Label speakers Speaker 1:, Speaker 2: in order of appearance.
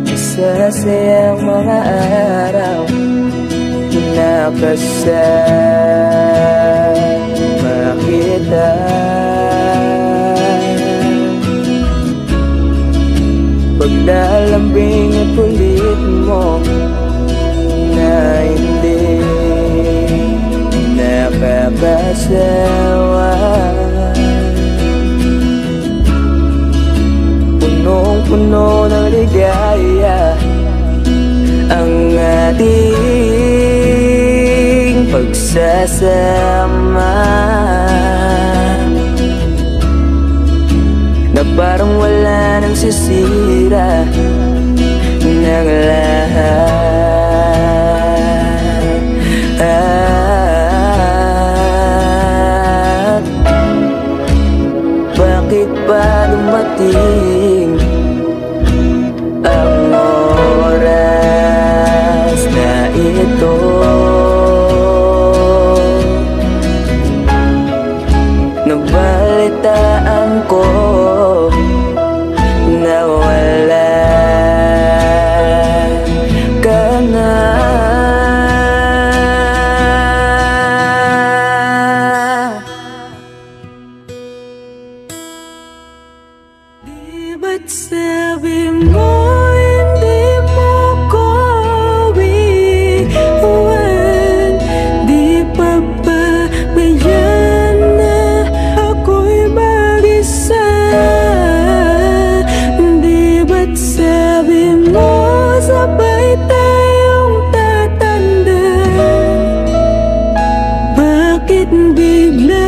Speaker 1: Masasayang mga araw nakasama kita. Paglalambing at kulit mo na hindi nakakasawa. Punong-puno ng ligaya ang ating pagsasama, na parang wala nang sisira ng lahat. Bakit ba dumating ang oras na ito? Nabalitaan ko na wala ka na. Di ba't sabi mo hindi mo ko iwan? Di pa ba bayan na ako'y mag-isa? Di ba't sabi mo sabay tayong tatanda? Bakit bigla